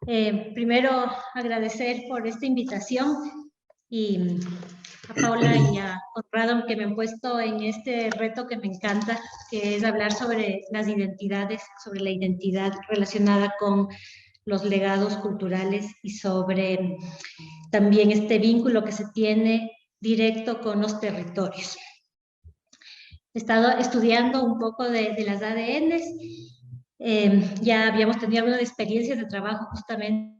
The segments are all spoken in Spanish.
Primero, agradecer por esta invitación y a Paula y a Conrado que me han puesto en este reto que me encanta, que es hablar sobre las identidades, sobre la identidad relacionada con los legados culturales y sobre también este vínculo que se tiene directo con los territorios. He estado estudiando un poco de las ADNs. Ya habíamos tenido algunas experiencias de trabajo justamente,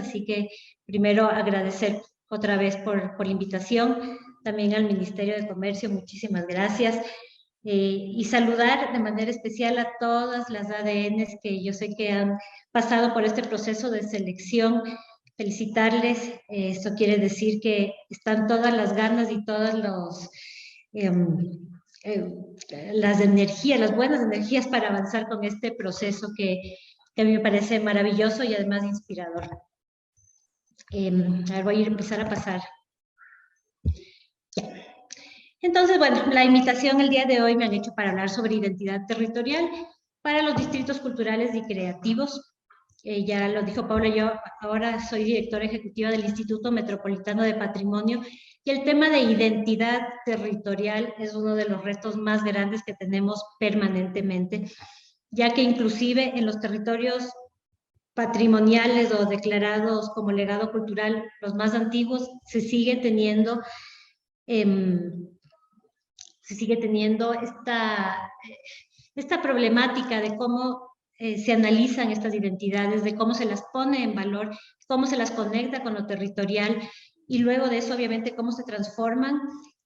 así que primero agradecer otra vez por la invitación, también al Ministerio de Comercio, muchísimas gracias, y saludar de manera especial a todas las ADNs que yo sé que han pasado por este proceso de selección, felicitarles. Esto quiere decir que están todas las ganas y todas eh, las energías, las buenas energías para avanzar con este proceso que a mí me parece maravilloso y además inspirador. A ver, voy a empezar a pasar. Ya. Entonces, bueno, la invitación el día de hoy me han hecho para hablar sobre identidad territorial para los distritos culturales y creativos. Ya lo dijo Paula, yo ahora soy directora ejecutiva del Instituto Metropolitano de Patrimonio y el tema de identidad territorial es uno de los retos más grandes que tenemos permanentemente, ya que inclusive en los territorios patrimoniales o declarados como legado cultural, los más antiguos, se sigue teniendo esta problemática de cómo se analizan estas identidades, de cómo se las pone en valor, cómo se las conecta con lo territorial y luego de eso, obviamente, cómo se transforman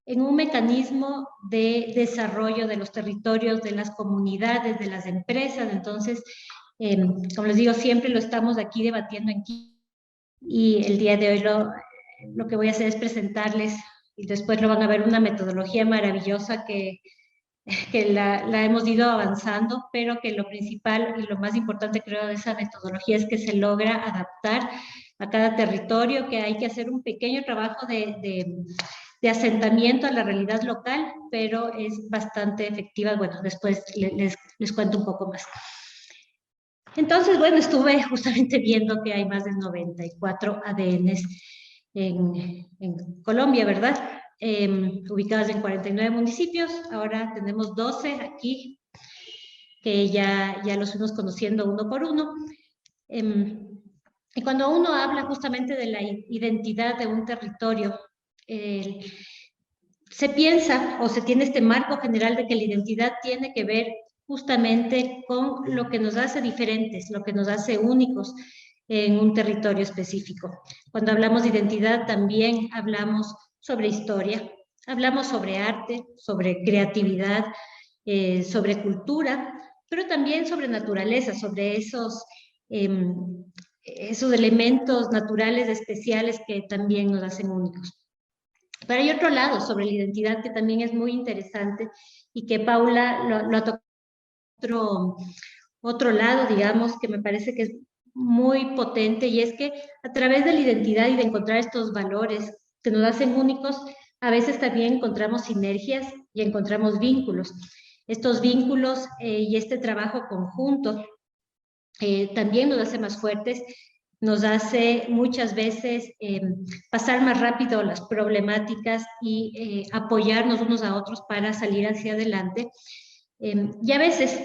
en un mecanismo de desarrollo de los territorios, de las comunidades, de las empresas. Entonces, como les digo, siempre lo estamos aquí debatiendo en Quito y el día de hoy lo que voy a hacer es presentarles y después lo van a ver una metodología maravillosa que la hemos ido avanzando, pero que lo principal y lo más importante creo de esa metodología es que se logra adaptar a cada territorio, que hay que hacer un pequeño trabajo de asentamiento a la realidad local, pero es bastante efectiva. Bueno, después les cuento un poco más. Entonces, bueno, estuve justamente viendo que hay más de 94 ADNs en Colombia, ¿verdad? Ubicadas en 49 municipios. Ahora tenemos 12 aquí, que ya los fuimos conociendo uno por uno. Y cuando uno habla justamente de la identidad de un territorio, se piensa o se tiene este marco general de que la identidad tiene que ver justamente con lo que nos hace diferentes, lo que nos hace únicos en un territorio específico. Cuando hablamos de identidad también hablamos sobre historia, hablamos sobre arte, sobre creatividad, sobre cultura, pero también sobre naturaleza, sobre esos elementos naturales especiales que también nos hacen únicos. Pero hay otro lado sobre la identidad que también es muy interesante y que Paula lo ha tocado otro lado, digamos, que me parece que es muy potente, y es que a través de la identidad y de encontrar estos valores que nos hacen únicos, a veces también encontramos sinergias y encontramos vínculos. Estos vínculos y este trabajo conjunto también nos hace más fuertes, nos hace muchas veces pasar más rápido las problemáticas y apoyarnos unos a otros para salir hacia adelante. Y a veces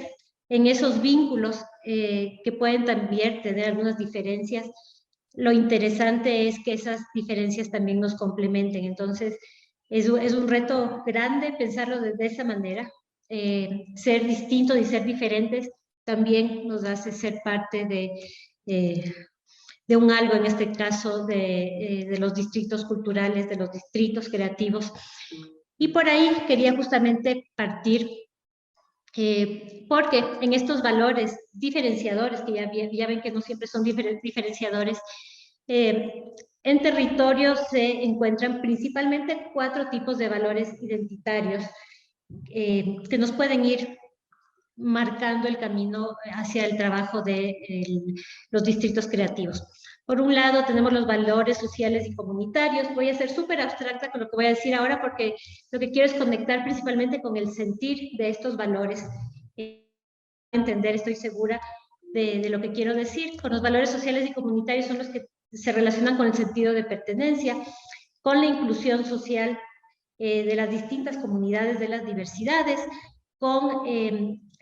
en esos vínculos que pueden también tener algunas diferencias, lo interesante es que esas diferencias también nos complementen. Entonces, es un reto grande pensarlo de esa manera. Ser distintos y ser diferentes también nos hace ser parte de un algo, en este caso de los distritos culturales, de los distritos creativos. Y por ahí quería justamente partir, porque en estos valores diferenciadores, que ya ven que no siempre son diferenciadores, en territorios se encuentran principalmente 4 tipos de valores identitarios que nos pueden ir marcando el camino hacia el trabajo de los distritos creativos. Por un lado, tenemos los valores sociales y comunitarios. Voy a ser súper abstracta con lo que voy a decir ahora porque lo que quiero es conectar principalmente con el sentir de estos valores. Entender, estoy segura, de lo que quiero decir. Con los valores sociales y comunitarios son los que se relacionan con el sentido de pertenencia, con la inclusión social de las distintas comunidades, de las diversidades, con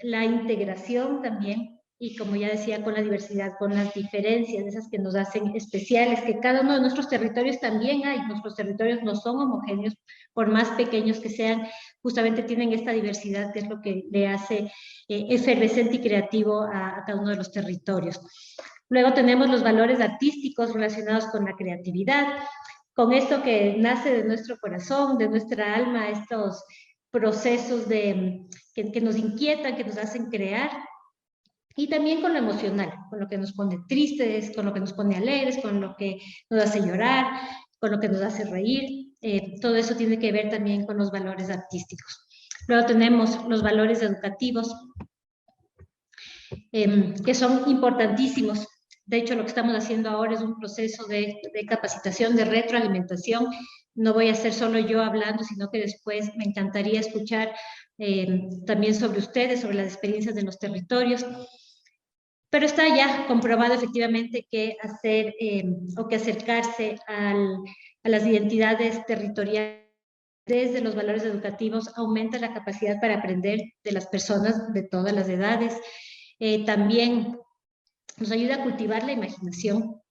la integración también, y como ya decía, con la diversidad, con las diferencias, esas que nos hacen especiales, que cada uno de nuestros territorios también hay, nuestros territorios no son homogéneos, por más pequeños que sean, justamente tienen esta diversidad que es lo que le hace efervescente y creativo a cada uno de los territorios. Luego tenemos los valores artísticos relacionados con la creatividad, con esto que nace de nuestro corazón, de nuestra alma, estos procesos que nos inquietan, que nos hacen crear, y también con lo emocional, con lo que nos pone tristes, con lo que nos pone alegres, con lo que nos hace llorar, con lo que nos hace reír. Todo eso tiene que ver también con los valores artísticos. Luego tenemos los valores educativos, que son importantísimos. De hecho, lo que estamos haciendo ahora es un proceso de capacitación, de retroalimentación. No voy a ser solo yo hablando, sino que después me encantaría escuchar también sobre ustedes, sobre las experiencias de los territorios. Pero está ya comprobado efectivamente que hacer o que acercarse a las identidades territoriales desde los valores educativos aumenta la capacidad para aprender de las personas de todas las edades. También nos ayuda a cultivar la imaginación,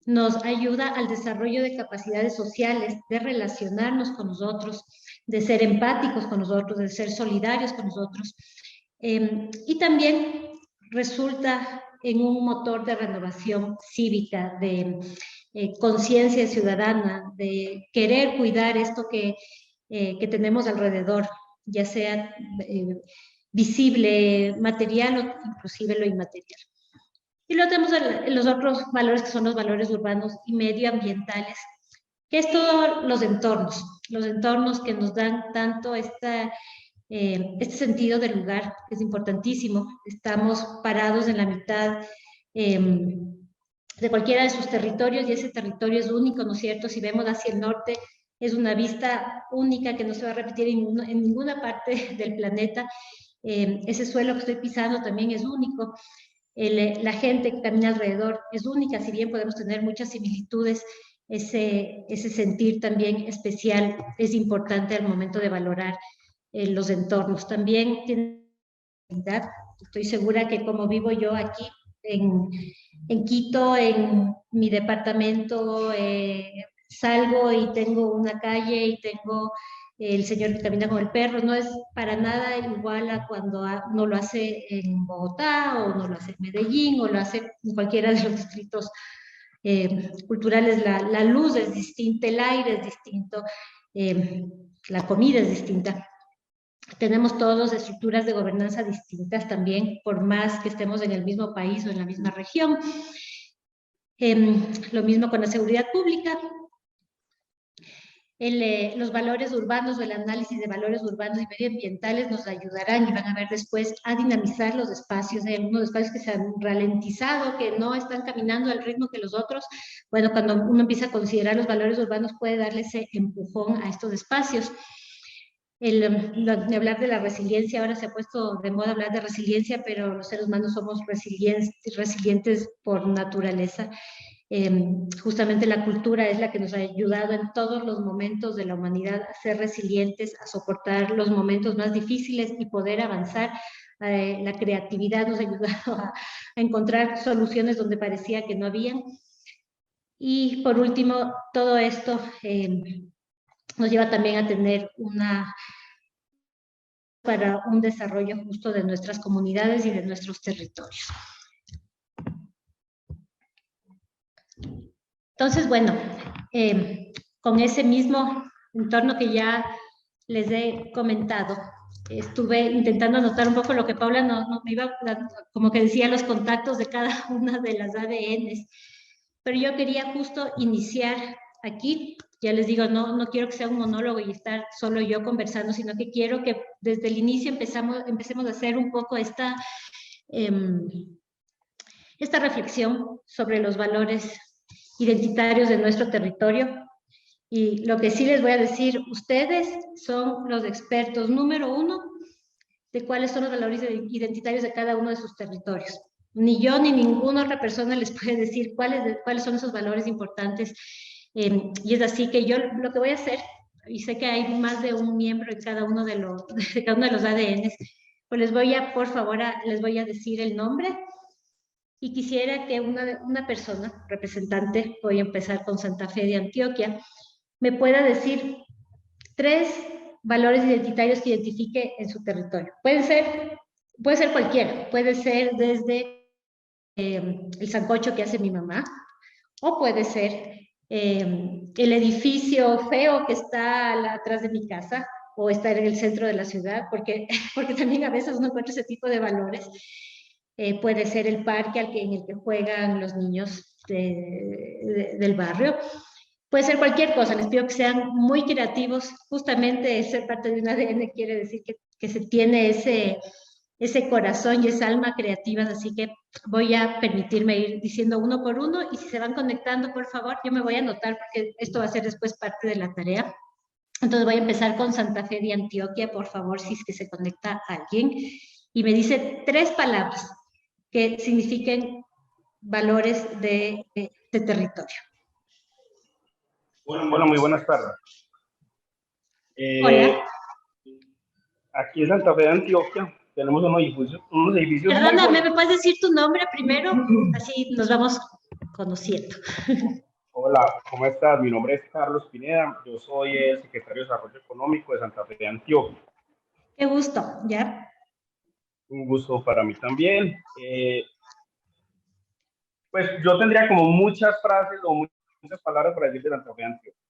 nos ayuda al desarrollo de capacidades sociales, de relacionarnos con nosotros, de ser empáticos con nosotros, de ser solidarios con nosotros. Y también resulta en un motor de renovación cívica, de conciencia ciudadana, de querer cuidar esto que tenemos alrededor, ya sea visible, material o inclusive lo inmaterial. Y luego tenemos los otros valores que son los valores urbanos y medioambientales, que es todos los entornos que nos dan tanto este sentido del lugar, que es importantísimo. Estamos parados en la mitad de cualquiera de sus territorios y ese territorio es único, ¿no es cierto? Si vemos hacia el norte, es una vista única que no se va a repetir en ninguna parte del planeta. Ese suelo que estoy pisando también es único. La gente que camina alrededor es única, si bien podemos tener muchas similitudes, ese sentir también especial es importante al momento de valorar los entornos. También tiene, estoy segura que como vivo yo aquí en Quito, en mi departamento, salgo y tengo una calle y tengo el señor que camina con el perro, no es para nada igual a cuando no lo hace en Bogotá o no lo hace en Medellín o lo hace en cualquiera de los distritos culturales. La luz es distinta, el aire es distinto, la comida es distinta. Tenemos todos estructuras de gobernanza distintas también, por más que estemos en el mismo país o en la misma región. Lo mismo con la seguridad pública. Los valores urbanos o el análisis de valores urbanos y medioambientales nos ayudarán y van a ver después a dinamizar los espacios. Hay algunos espacios que se han ralentizado, que no están caminando al ritmo que los otros. Bueno, cuando uno empieza a considerar los valores urbanos puede darle ese empujón a estos espacios. De hablar de la resiliencia, ahora se ha puesto de moda hablar de resiliencia, pero los seres humanos somos resilientes por naturaleza. Justamente la cultura es la que nos ha ayudado en todos los momentos de la humanidad a ser resilientes, a soportar los momentos más difíciles y poder avanzar. La creatividad nos ha ayudado a encontrar soluciones donde parecía que no habían. Y por último, todo esto nos lleva también a tener para un desarrollo justo de nuestras comunidades y de nuestros territorios. Entonces, bueno, con ese mismo entorno que ya les he comentado, estuve intentando anotar un poco lo que Paula no me iba, como que decía los contactos de cada una de las ADNs, pero yo quería justo iniciar aquí. Ya les digo, no quiero que sea un monólogo y estar solo yo conversando, sino que quiero que desde el inicio empecemos a hacer un poco esta reflexión sobre los valores identitarios de nuestro territorio. Y lo que sí les voy a decir, ustedes son los expertos número uno de cuáles son los valores identitarios de cada uno de sus territorios. Ni yo ni ninguna otra persona les puede decir cuáles son esos valores importantes. Y es así que yo lo que voy a hacer, y sé que hay más de un miembro en cada uno de los, de cada uno de los ADNs, pues les voy a, por favor, les voy a decir el nombre y quisiera que una persona, representante, voy a empezar con Santa Fe de Antioquia, me pueda decir 3 valores identitarios que identifique en su territorio. Puede ser cualquiera, puede ser desde el sancocho que hace mi mamá, o puede ser el edificio feo que está atrás de mi casa, o estar en el centro de la ciudad, porque también a veces uno encuentra ese tipo de valores. Puede ser el parque en el que juegan los niños del barrio. Puede ser cualquier cosa, les pido que sean muy creativos. Justamente ser parte de un ADN quiere decir que se tiene ese corazón y esa alma creativas, así que voy a permitirme ir diciendo uno por uno y si se van conectando, por favor, yo me voy a anotar porque esto va a ser después parte de la tarea. Entonces voy a empezar con Santa Fe de Antioquia, por favor, si es que se conecta alguien, y me dice 3 palabras que signifiquen valores de territorio. Bueno, muy buenas tardes. Hola. Aquí en Santa Fe de Antioquia tenemos unos edificios muy Perdóname, ¿me bonitos. puedes decir tu nombre primero? Así nos vamos conociendo. Hola, ¿cómo estás? Mi nombre es Carlos Pineda, yo soy el secretario de Desarrollo Económico de Santa Fe de Antioquia. Qué gusto, ¿ya? Un gusto para mí también. Pues yo tendría como muchas frases o muchas palabras para decir de Santa Fe de Antioquia.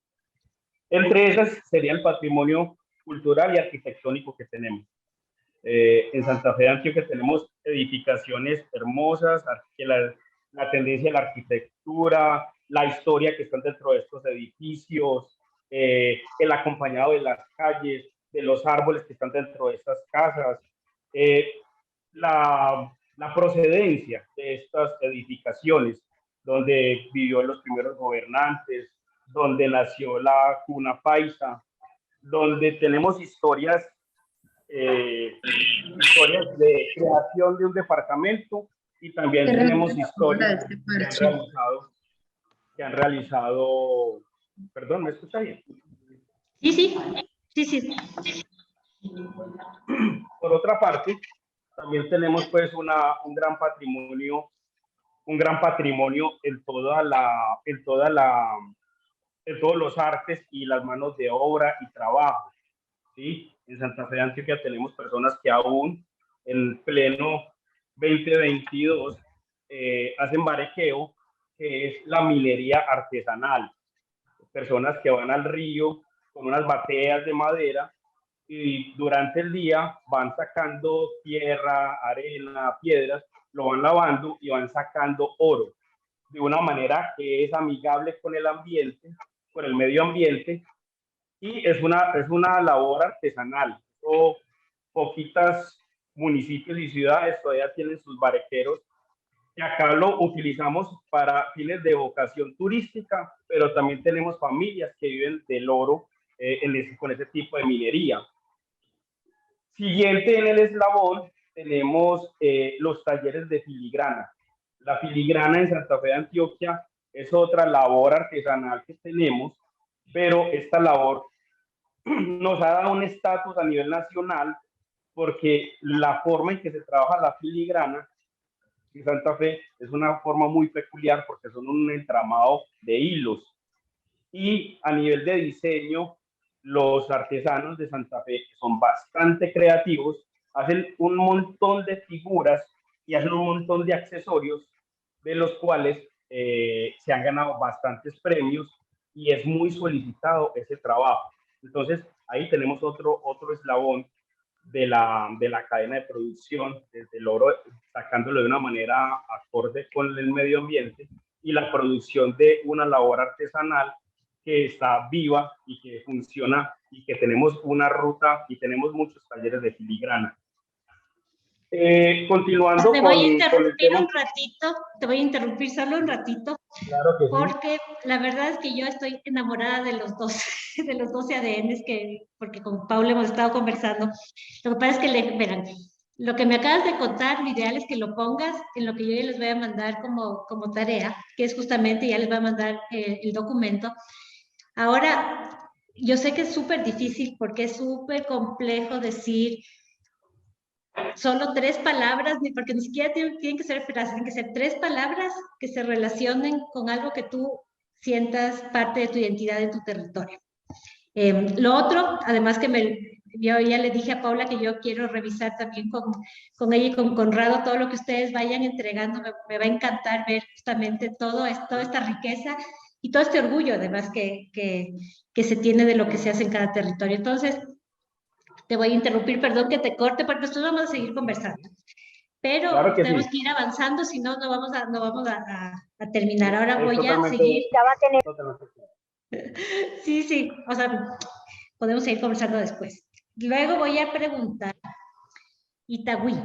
Entre esas sería el patrimonio cultural y arquitectónico que tenemos. En Santa Fe de Antioquia tenemos edificaciones hermosas, que la tendencia de la arquitectura, la historia que están dentro de estos edificios, el acompañado de las calles, de los árboles que están dentro de estas casas, la procedencia de estas edificaciones, donde vivió los primeros gobernantes, donde nació la cuna paisa, donde tenemos historias de creación de un departamento y también tenemos historias que han realizado, perdón, ¿me escucha bien? Sí, sí, sí, sí. Por otra parte, también tenemos pues un gran patrimonio en todos los artes y las manos de obra y trabajo, ¿sí? En Santa Fe de Antioquia tenemos personas que aún en pleno 2022 hacen barequeo, que es la minería artesanal. Personas que van al río con unas bateas de madera y durante el día van sacando tierra, arena, piedras, lo van lavando y van sacando oro de una manera que es amigable con el ambiente, con el medio ambiente, y es una labor artesanal. O poquitas municipios y ciudades todavía tienen sus barequeros, que acá lo utilizamos para fines de vocación turística, pero también tenemos familias que viven del oro con ese tipo de minería. Siguiente en el eslabón tenemos los talleres de filigrana. La filigrana en Santa Fe de Antioquia es otra labor artesanal que tenemos, pero esta labor nos ha dado un estatus a nivel nacional porque la forma en que se trabaja la filigrana en Santa Fe es una forma muy peculiar porque son un entramado de hilos. Y a nivel de diseño, los artesanos de Santa Fe son bastante creativos, hacen un montón de figuras y hacen un montón de accesorios, de los cuales se han ganado bastantes premios y es muy solicitado ese trabajo. Entonces, ahí tenemos otro eslabón de la cadena de producción, desde el oro, sacándolo de una manera acorde con el medio ambiente, y la producción de una labor artesanal que está viva y que funciona, y que tenemos una ruta y tenemos muchos talleres de filigrana. Continuando Te voy a con el interrumpir tema. un ratito, te voy a interrumpir solo un ratito, Claro que sí. porque la verdad es que yo estoy enamorada de los dos, de los 12 ADNs porque con Paula hemos estado conversando. Lo que pasa es que, verán, lo que me acabas de contar, lo ideal es que lo pongas en lo que yo ya les voy a mandar como tarea, que es justamente, ya les voy a mandar el documento. Ahora, yo sé que es súper difícil porque es súper complejo decir solo 3 palabras, porque ni siquiera tienen que ser frases, tienen que ser 3 palabras que se relacionen con algo que tú sientas parte de tu identidad en tu territorio. Lo otro, además que yo ya le dije a Paula que yo quiero revisar también con ella y con Conrado todo lo que ustedes vayan entregando. Me va a encantar ver justamente toda esta riqueza y todo este orgullo además que se tiene de lo que se hace en cada territorio. Entonces, te voy a interrumpir, perdón que te corte, porque nosotros vamos a seguir conversando. Claro Pero que tenemos sí, que ir avanzando, si no, no vamos a terminar. Ahora es voy a totalmente, seguir. totalmente claro. Sí, sí, o sea, podemos seguir conversando después. Luego voy a preguntar, Itagüí.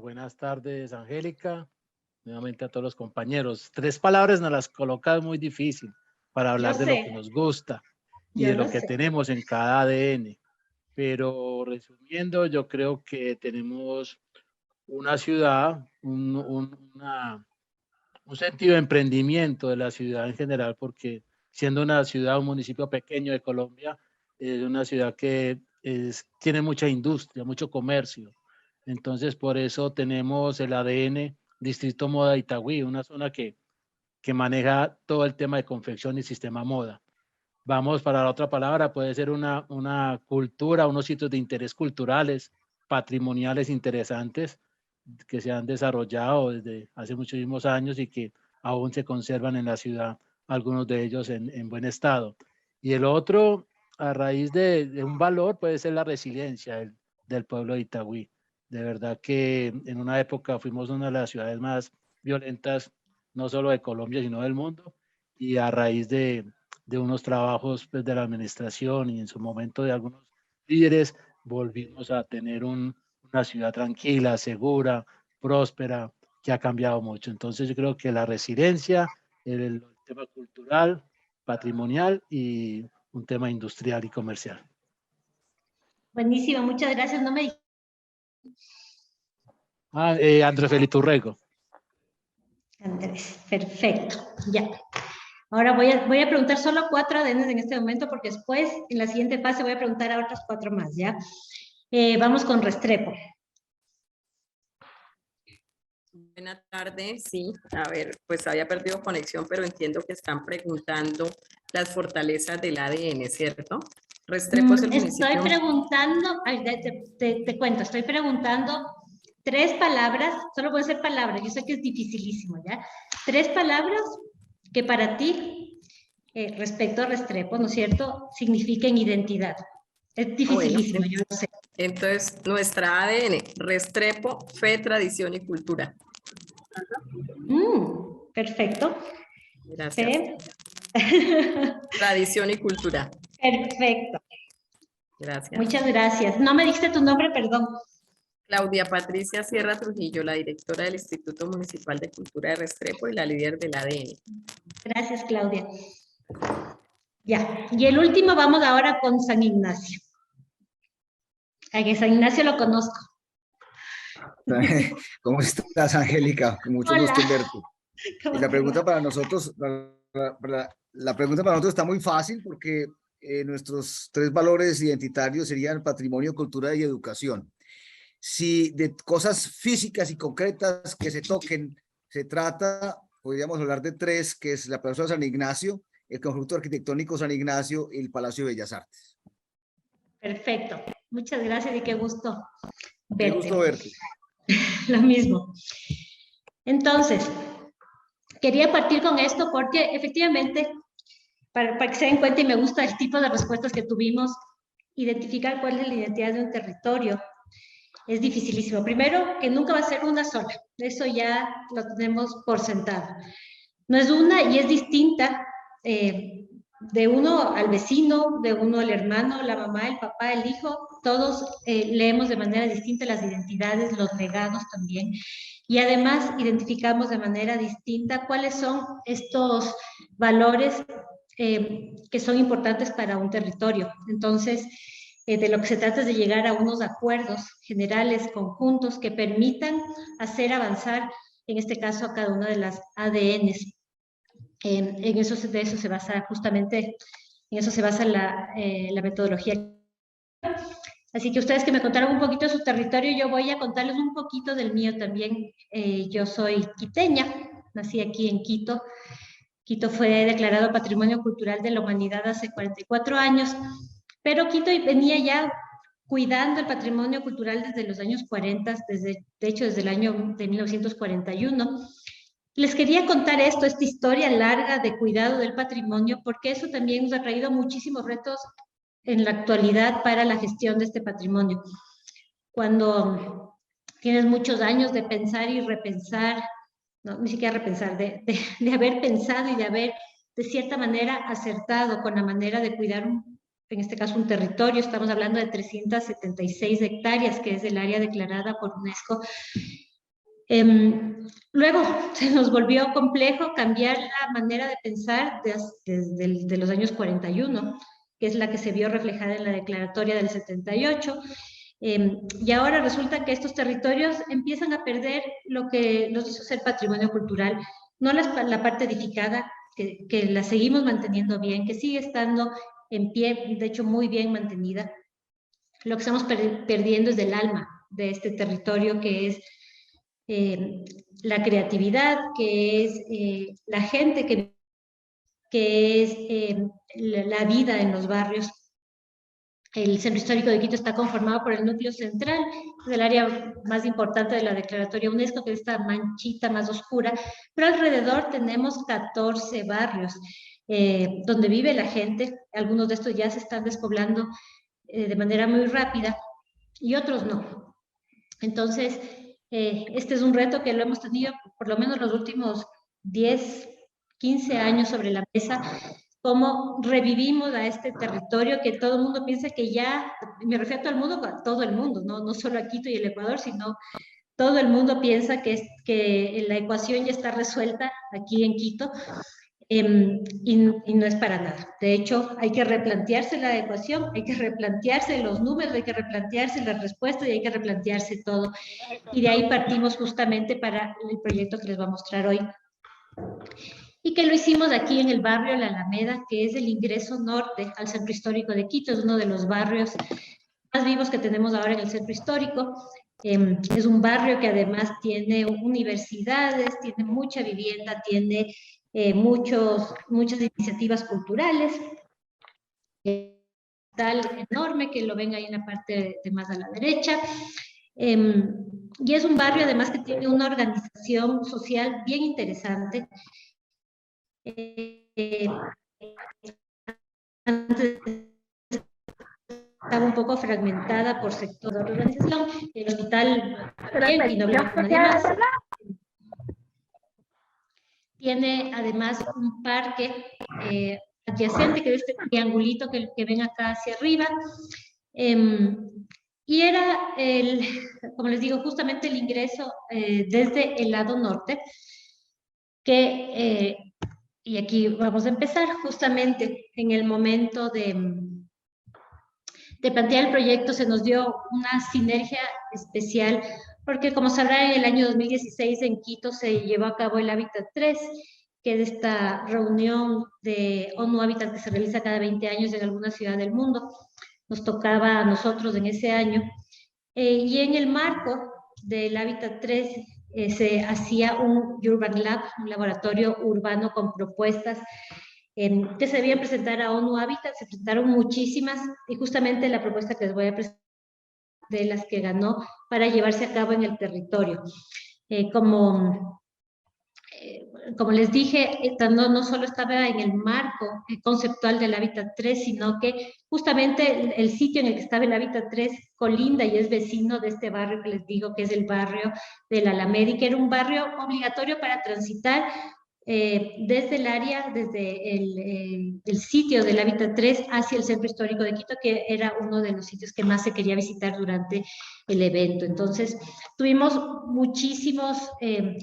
Buenas tardes, Angélica. Nuevamente a todos los compañeros. 3 palabras nos las colocas muy difícil para Yo hablar de lo que sé, nos gusta y yo de lo lo que sé. tenemos en cada ADN. Pero resumiendo, yo creo que tenemos una ciudad, un sentido de emprendimiento de la ciudad en general, porque siendo una ciudad, un municipio pequeño de Colombia, es una ciudad que tiene mucha industria, mucho comercio. Entonces, por eso tenemos el ADN Distrito Moda Itagüí, una zona que maneja todo el tema de confección y sistema moda. Vamos para la otra palabra, puede ser una cultura, unos sitios de interés culturales, patrimoniales interesantes que se han desarrollado desde hace muchísimos años y que aún se conservan en la ciudad, algunos de ellos en buen estado. Y el otro, a raíz de un valor, puede ser la resiliencia del pueblo de Itagüí. De verdad que en una época fuimos una de las ciudades más violentas, no solo de Colombia, sino del mundo, y a raíz de unos trabajos pues, de la administración y en su momento de algunos líderes, volvimos a tener una ciudad tranquila, segura, próspera, que ha cambiado mucho. Entonces yo creo que la resiliencia, el tema cultural, patrimonial y un tema industrial y comercial. Buenísimo, muchas gracias. No me Andrés Felipe Urrego. Andrés, perfecto, ya. Ahora voy a preguntar solo 4 ADNs en este momento, porque después, en la siguiente fase, voy a preguntar a otros 4 más, ¿ya? Vamos con Restrepo. Buenas tardes, sí, a ver, pues había perdido conexión, pero entiendo que están preguntando las fortalezas del ADN, ¿cierto? Restrepo es el Estoy municipio. preguntando, te cuento, estoy preguntando 3 palabras, solo pueden ser palabras, yo sé que es dificilísimo, ¿ya? 3 palabras que para ti, respecto a Restrepo, ¿no es cierto?, signifiquen identidad. Es dificilísimo, Bueno, yo lo sé. entonces, nuestra ADN, Restrepo, fe, tradición y cultura. Perfecto. Gracias. Fe. Tradición y cultura. Perfecto. Gracias. Muchas gracias. No me dijiste tu nombre, perdón. Claudia Patricia Sierra Trujillo, la directora del Instituto Municipal de Cultura de Restrepo y la líder del ADN. Gracias, Claudia. Ya, y el último vamos ahora con San Ignacio. A que San Ignacio lo conozco. ¿Cómo estás, Angélica? Mucho Hola. gusto en verte. ¿Cómo Y la te pregunta va? para nosotros, la pregunta para nosotros está muy fácil porque nuestros 3 valores identitarios serían patrimonio, cultura y educación. Si de cosas físicas y concretas que se toquen se trata, podríamos hablar de 3, que es la Plaza de San Ignacio, el conjunto arquitectónico San Ignacio y el Palacio de Bellas Artes. Perfecto. Muchas gracias y qué gusto Qué verte. gusto verte. Lo mismo. Entonces, quería partir con esto porque efectivamente, para que se den cuenta, y me gusta el tipo de respuestas que tuvimos, identificar cuál es la identidad de un territorio es dificilísimo. Primero, que nunca va a ser una sola. Eso ya lo tenemos por sentado. No es una y es distinta de uno al vecino, de uno al hermano, la mamá, el papá, el hijo. Todos leemos de manera distinta las identidades, los legados también. Y además identificamos de manera distinta cuáles son estos valores que son importantes para un territorio. Entonces, de lo que se trata es de llegar a unos acuerdos generales conjuntos que permitan hacer avanzar, en este caso, a cada una de las ADNs. De eso se basa justamente, en eso se basa la metodología. Así que ustedes que me contaron un poquito de su territorio, yo voy a contarles un poquito del mío también. Yo soy quiteña, nací aquí en Quito. Quito fue declarado Patrimonio Cultural de la Humanidad hace 44 años, pero Quito venía ya cuidando el patrimonio cultural desde los años 40, de hecho desde el año de 1941. Les quería contar esta historia larga de cuidado del patrimonio, porque eso también nos ha traído muchísimos retos en la actualidad para la gestión de este patrimonio. Cuando tienes muchos años de pensar y repensar, no, ni siquiera repensar, de haber pensado y de haber, de cierta manera, acertado con la manera de cuidar, en este caso, un territorio. Estamos hablando de 376 hectáreas, que es el área declarada por UNESCO. Luego se nos volvió complejo cambiar la manera de pensar desde los años 41, que es la que se vio reflejada en la declaratoria del 78. Y ahora resulta que estos territorios empiezan a perder lo que nos hizo ser patrimonio cultural, no la parte edificada, que la seguimos manteniendo bien, que sigue estando en pie, de hecho muy bien mantenida. Lo que estamos perdiendo es del alma de este territorio, que es la creatividad, que es la gente, que es la vida en los barrios. El Centro Histórico de Quito está conformado por el núcleo central, es el área más importante de la declaratoria UNESCO, que es esta manchita más oscura, pero alrededor tenemos 14 barrios donde vive la gente. Algunos de estos ya se están despoblando de manera muy rápida y otros no. Entonces, este es un reto que lo hemos tenido por lo menos los últimos 10, 15 años sobre la mesa. Cómo revivimos a este territorio que todo el mundo piensa que ya, me refiero a todo el mundo, a todo el mundo, no solo a Quito y el Ecuador, sino todo el mundo piensa que la ecuación ya está resuelta aquí en Quito, y no es para nada. De hecho, hay que replantearse la ecuación, hay que replantearse los números, hay que replantearse las respuestas y hay que replantearse todo. Y de ahí partimos justamente para el proyecto que les voy a mostrar hoy. Y que lo hicimos aquí en el barrio La Alameda, que es el ingreso norte al Centro Histórico de Quito. Es uno de los barrios más vivos que tenemos ahora en el Centro Histórico. Es un barrio que además tiene universidades, tiene mucha vivienda, tiene muchas iniciativas culturales. Tal enorme, que lo ven ahí en la parte de más a la derecha. Y es un barrio además que tiene una organización social bien interesante. Antes estaba un poco fragmentada por sector de organización. El hospital bien, y no hablaba con nadie más. Tiene además un parque adyacente, que es este triangulito que ven acá hacia arriba. Y era, como les digo, justamente el ingreso desde el lado norte, que, y aquí vamos a empezar, justamente en el momento de plantear el proyecto se nos dio una sinergia especial, porque como sabrán, en el año 2016 en Quito se llevó a cabo el Hábitat 3, que es esta reunión de ONU Hábitat que se realiza cada 20 años en alguna ciudad del mundo. Nos tocaba a nosotros en ese año. Y en el marco del Hábitat 3 se hacía un Urban Lab, un laboratorio urbano con propuestas que se debían presentar a ONU Hábitat. Se presentaron muchísimas, y justamente la propuesta que les voy a presentar de las que ganó para llevarse a cabo en el territorio. Como les dije, no solo estaba en el marco conceptual del Hábitat 3, sino que justamente el sitio en el que estaba el Hábitat 3 colinda y es vecino de este barrio que les digo, que es el barrio de La Alameda, y que era un barrio obligatorio para transitar desde el área, desde el sitio del Hábitat 3 hacia el Centro Histórico de Quito, que era uno de los sitios que más se quería visitar durante el evento. Entonces, tuvimos muchísimos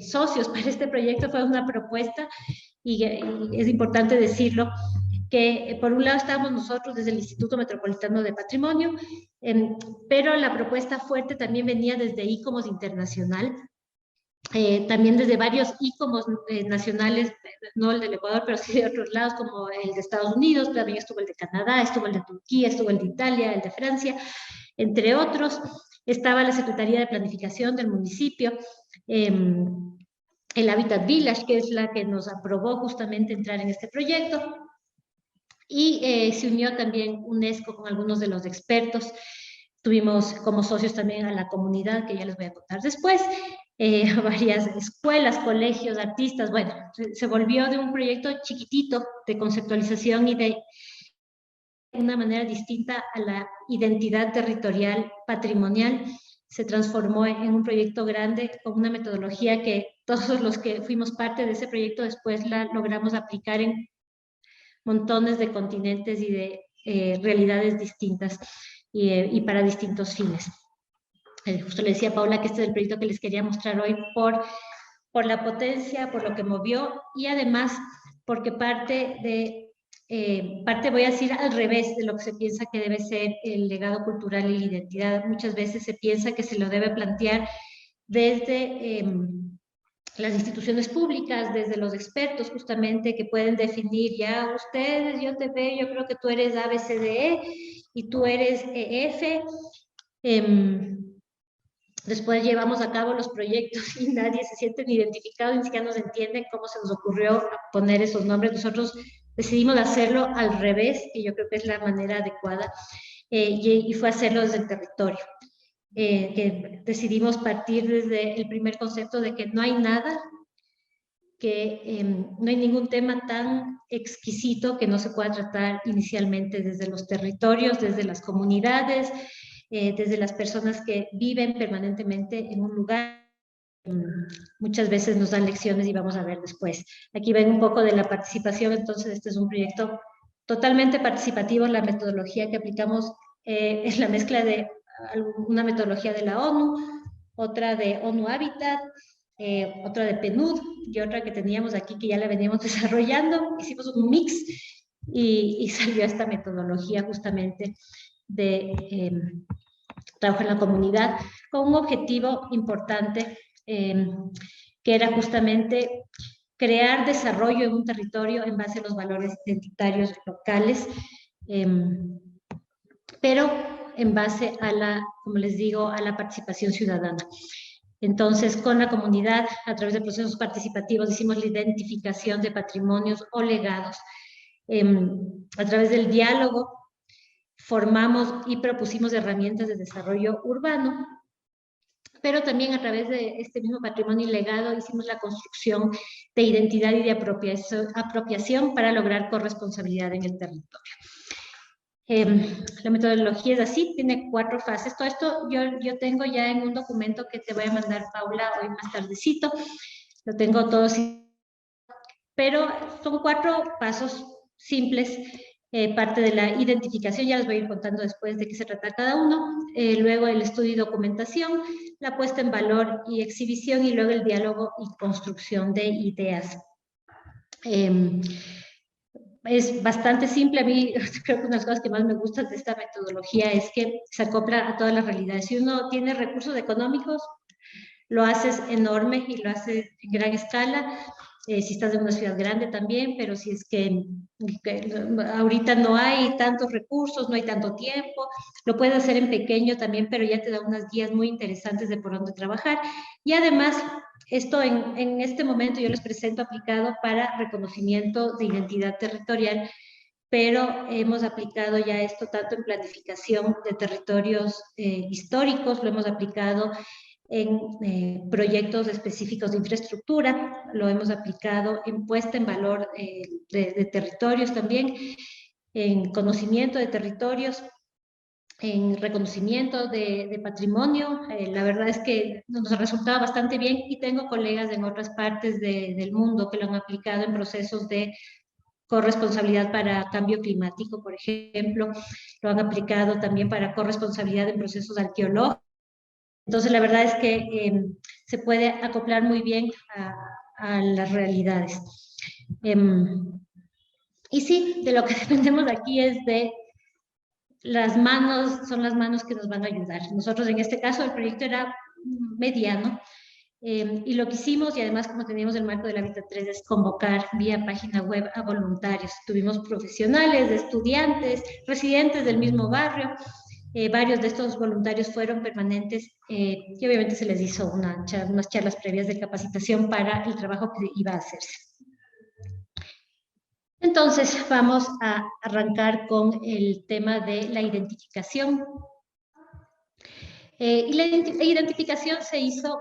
socios para este proyecto. Fue una propuesta, y es importante decirlo, que por un lado estábamos nosotros desde el Instituto Metropolitano de Patrimonio, pero la propuesta fuerte también venía desde ICOMOS Internacional, también desde varios ICOMOS nacionales, no el del Ecuador, pero sí de otros lados, como el de Estados Unidos, también estuvo el de Canadá, estuvo el de Turquía, estuvo el de Italia, el de Francia, entre otros. Estaba la Secretaría de Planificación del municipio, el Habitat Village, que es la que nos aprobó justamente entrar en este proyecto, y se unió también UNESCO con algunos de los expertos. Tuvimos como socios también a la comunidad, que ya les voy a contar después, varias escuelas, colegios, artistas. Bueno, se volvió de un proyecto chiquitito de conceptualización y de una manera distinta a la identidad territorial patrimonial. Se transformó en un proyecto grande con una metodología que todos los que fuimos parte de ese proyecto después la logramos aplicar en montones de continentes y de realidades distintas y para distintos fines. Justo le decía a Paula que este es el proyecto que les quería mostrar hoy por la potencia, por lo que movió y además porque parte, voy a decir, al revés de lo que se piensa que debe ser el legado cultural y la identidad. Muchas veces se piensa que se lo debe plantear desde las instituciones públicas, desde los expertos justamente que pueden definir ya ustedes, yo te veo, yo creo que tú eres ABCDE y tú eres EF. Después llevamos a cabo los proyectos y nadie se siente ni identificado, ni siquiera nos entienden cómo se nos ocurrió poner esos nombres. Nosotros decidimos hacerlo al revés, y yo creo que es la manera adecuada, y fue hacerlo desde el territorio. Que decidimos partir desde el primer concepto de que no hay nada, que no hay ningún tema tan exquisito que no se pueda tratar inicialmente desde los territorios, desde las comunidades, desde las personas que viven permanentemente en un lugar. Muchas veces nos dan lecciones y vamos a ver después. Aquí ven un poco de la participación, entonces este es un proyecto totalmente participativo. La metodología que aplicamos es la mezcla de una metodología de la ONU, otra de ONU Habitat, otra de PNUD y otra que teníamos aquí que ya la veníamos desarrollando. Hicimos un mix y salió esta metodología justamente de trabajo en la comunidad con un objetivo importante que era justamente crear desarrollo en un territorio en base a los valores identitarios locales, pero en base a la, como les digo, a la participación ciudadana. Entonces, con la comunidad, a través de procesos participativos, hicimos la identificación de patrimonios o legados. A través del diálogo, formamos y propusimos herramientas de desarrollo urbano, pero también a través de este mismo patrimonio y legado hicimos la construcción de identidad y de apropiación para lograr corresponsabilidad en el territorio. La metodología es así, tiene 4 fases. Todo esto yo tengo ya en un documento que te voy a mandar, Paula, hoy más tardecito. Lo tengo todo, pero son 4 pasos simples. Parte de la identificación, ya les voy a ir contando después de qué se trata cada uno. Luego el estudio y documentación, la puesta en valor y exhibición, y luego el diálogo y construcción de ideas. Es bastante simple. A mí creo que una de las cosas que más me gustan de esta metodología es que se acopla a todas las realidades. Si uno tiene recursos económicos, lo haces enorme y lo haces en gran escala. Si estás en una ciudad grande también, pero si es que ahorita no hay tantos recursos, no hay tanto tiempo, lo puedes hacer en pequeño también, pero ya te da unas guías muy interesantes de por dónde trabajar. Y además, esto en este momento yo les presento aplicado para reconocimiento de identidad territorial, pero hemos aplicado ya esto tanto en planificación de territorios históricos, lo hemos aplicado en proyectos específicos de infraestructura, lo hemos aplicado en puesta en valor de territorios también, en conocimiento de territorios, en reconocimiento de patrimonio. La verdad es que nos ha resultado bastante bien y tengo colegas en otras partes del mundo que lo han aplicado en procesos de corresponsabilidad para cambio climático, por ejemplo, lo han aplicado también para corresponsabilidad en procesos arqueológicos. Entonces, la verdad es que se puede acoplar muy bien a las realidades. Y sí, de lo que dependemos aquí es de las manos, son las manos que nos van a ayudar. Nosotros en este caso el proyecto era mediano, y lo que hicimos, y además como teníamos el marco del Hábitat 3, es convocar vía página web a voluntarios. Tuvimos profesionales, estudiantes, residentes del mismo barrio. Varios de estos voluntarios fueron permanentes, y obviamente se les hizo unas charlas previas de capacitación para el trabajo que iba a hacerse. Entonces vamos a arrancar con el tema de la identificación. Y la identificación se hizo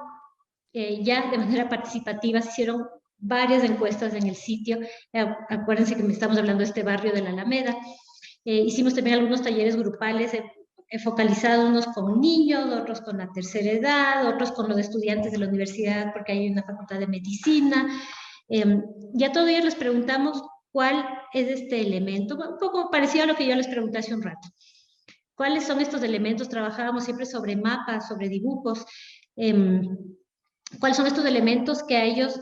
ya de manera participativa. Se hicieron varias encuestas en el sitio. Acuérdense que estamos hablando de este barrio de la Alameda. Hicimos también algunos talleres grupales focalizados, unos con niños, otros con la tercera edad, otros con los estudiantes de la universidad, porque hay una facultad de medicina. Y a todos ellos les preguntamos cuál es este elemento, un poco parecido a lo que yo les pregunté hace un rato. ¿Cuáles son estos elementos? Trabajábamos siempre sobre mapas, sobre dibujos. ¿Cuáles son estos elementos que a ellos,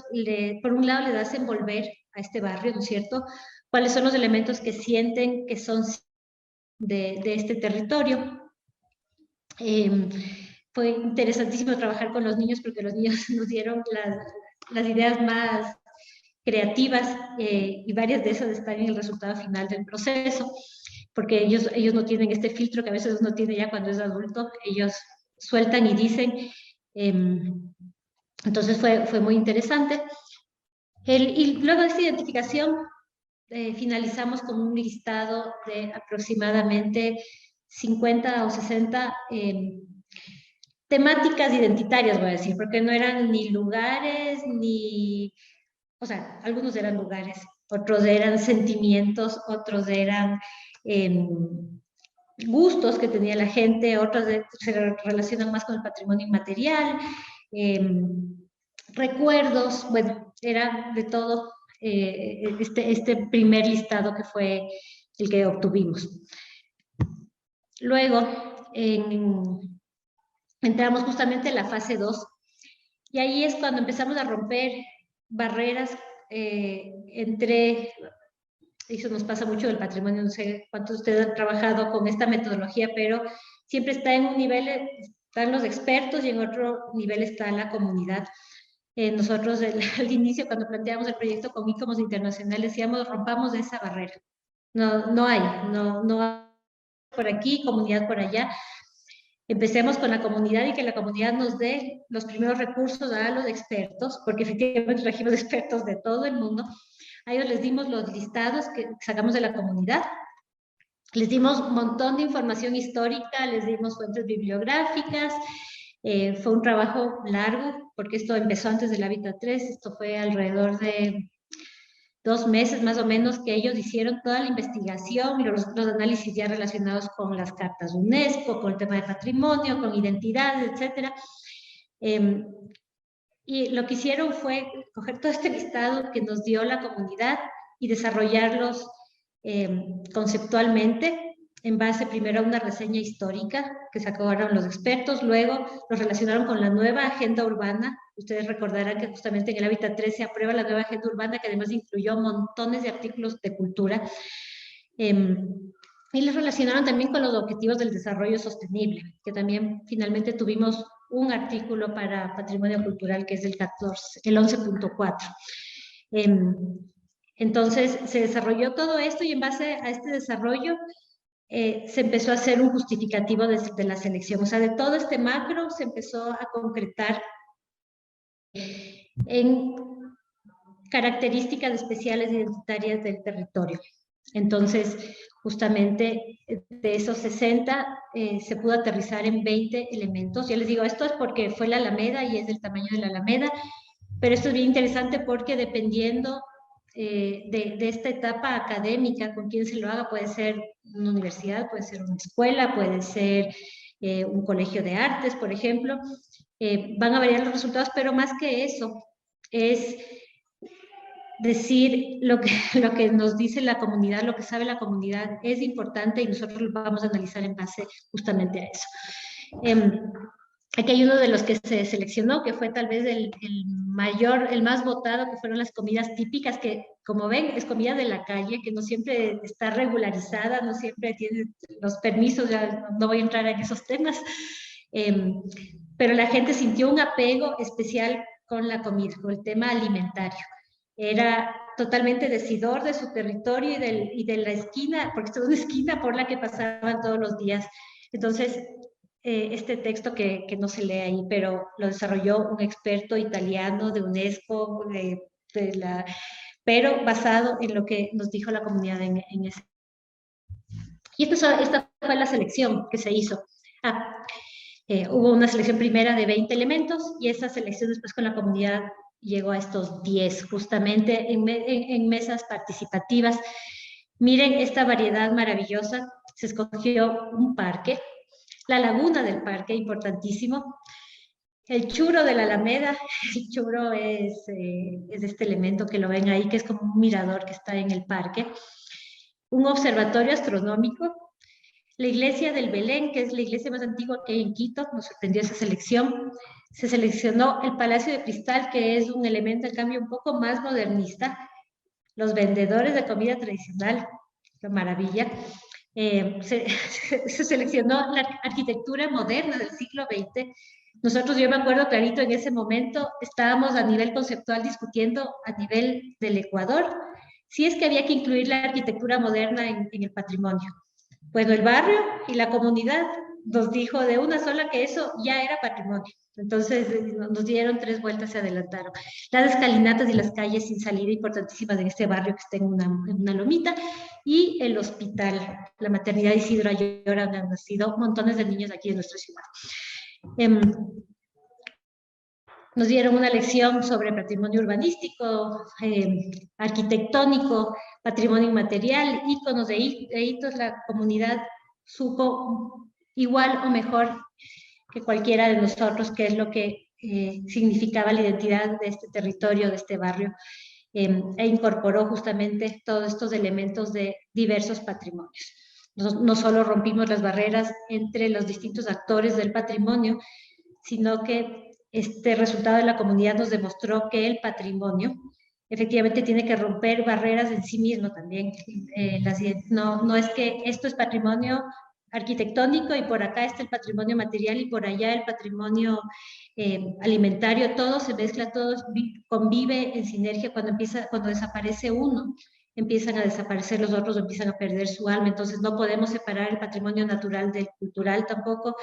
por un lado, les hacen volver a este barrio, ¿no es cierto? ¿Cuáles son los elementos que sienten que son de este territorio? Fue interesantísimo trabajar con los niños porque los niños nos dieron las ideas más creativas, y varias de esas están en el resultado final del proceso, porque ellos no tienen este filtro que a veces uno tiene ya cuando es adulto. Ellos sueltan y dicen. Entonces fue muy interesante. Y luego de esta identificación finalizamos con un listado de aproximadamente 50 o 60 temáticas identitarias, voy a decir, porque no eran ni lugares, o sea, algunos eran lugares, otros eran sentimientos, otros eran gustos que tenía la gente, otros se relacionan más con el patrimonio inmaterial, recuerdos. Bueno, era de todo este primer listado que fue el que obtuvimos. Luego entramos justamente en la fase 2, y ahí es cuando empezamos a romper barreras entre... Eso nos pasa mucho del patrimonio, no sé cuántos de ustedes han trabajado con esta metodología, pero siempre está en un nivel, están los expertos, y en otro nivel está la comunidad. Nosotros al inicio, cuando planteamos el proyecto con ICOMOS Internacional, decíamos, rompamos esa barrera. No hay por aquí, comunidad por allá. Empecemos con la comunidad y que la comunidad nos dé los primeros recursos a los expertos, porque efectivamente trajimos expertos de todo el mundo. A ellos les dimos los listados que sacamos de la comunidad, les dimos un montón de información histórica, les dimos fuentes bibliográficas. Fue un trabajo largo, porque esto empezó antes del Hábitat 3, esto fue alrededor de 2 meses más o menos que ellos hicieron toda la investigación, los análisis ya relacionados con las cartas UNESCO, con el tema de patrimonio, con identidades, etc. Y lo que hicieron fue coger todo este listado que nos dio la comunidad y desarrollarlos conceptualmente, en base primero a una reseña histórica que sacaron los expertos, luego los relacionaron con la nueva agenda urbana. Ustedes recordarán que justamente en el Hábitat 3 se aprueba la nueva agenda urbana, que además incluyó montones de artículos de cultura. Y los relacionaron también con los objetivos del desarrollo sostenible, que también finalmente tuvimos un artículo para patrimonio cultural que es el 11.4. Entonces se desarrolló todo esto, y en base a este desarrollo se empezó a hacer un justificativo de la selección. O sea, de todo este macro se empezó a concretar en características especiales identitarias del territorio. Entonces, justamente de esos 60 se pudo aterrizar en 20 elementos. Yo les digo, esto es porque fue la Alameda y es del tamaño de la Alameda, pero esto es bien interesante porque dependiendo de esta etapa académica, con quién se lo haga, puede ser una universidad, puede ser una escuela, puede ser un colegio de artes, por ejemplo, van a variar los resultados, pero más que eso, es decir lo que nos dice la comunidad, lo que sabe la comunidad es importante, y nosotros lo vamos a analizar en base justamente a eso. Aquí hay uno de los que se seleccionó, que fue tal vez el el más votado, que fueron las comidas típicas, que como ven es comida de la calle, que no siempre está regularizada, no siempre tiene los permisos, ya no voy a entrar en esos temas, pero la gente sintió un apego especial con la comida, con el tema alimentario. Era totalmente decidor de su territorio y de la esquina, porque es una esquina por la que pasaban todos los días. Entonces, este texto que no se lee ahí, pero lo desarrolló un experto italiano de UNESCO, pero basado en lo que nos dijo la comunidad en ese. Y esta fue la selección que se hizo. Hubo una selección primera de 20 elementos y esa selección después con la comunidad llegó a estos 10, justamente en mesas participativas. Miren esta variedad maravillosa. Se escogió un parque, la laguna del parque, importantísimo. El churo de la Alameda, el churo es este elemento que lo ven ahí, que es como un mirador que está en el parque. Un observatorio astronómico. La iglesia del Belén, que es la iglesia más antigua que hay en Quito, nos sorprendió esa selección. Se seleccionó el Palacio de Cristal, que es un elemento, en cambio, un poco más modernista. Los vendedores de comida tradicional, la maravilla. Se seleccionó la arquitectura moderna del siglo XX. Nosotros, yo me acuerdo clarito, en ese momento estábamos a nivel conceptual discutiendo a nivel del Ecuador si es que había que incluir la arquitectura moderna en el patrimonio. Bueno, el barrio y la comunidad nos dijo de una sola que eso ya era patrimonio. Entonces nos dieron 3 vueltas, se adelantaron. Las escalinatas y las calles sin salida, importantísimas en este barrio que está en una lomita, y el hospital, la maternidad Isidro Ayora, donde han nacido montones de niños aquí en nuestra ciudad. Nos dieron una lección sobre patrimonio urbanístico, arquitectónico, patrimonio inmaterial, íconos de hitos. La comunidad supo igual o mejor que cualquiera de nosotros qué es lo que significaba la identidad de este territorio, de este barrio, e incorporó justamente todos estos elementos de diversos patrimonios. No solo rompimos las barreras entre los distintos actores del patrimonio, sino que este resultado de la comunidad nos demostró que el patrimonio efectivamente tiene que romper barreras en sí mismo también. No es que esto es patrimonio arquitectónico y por acá está el patrimonio material y por allá el patrimonio alimentario. Todo se mezcla, todo convive en sinergia. Cuando desaparece uno, empiezan a desaparecer los otros, empiezan a perder su alma. Entonces no podemos separar el patrimonio natural del cultural tampoco.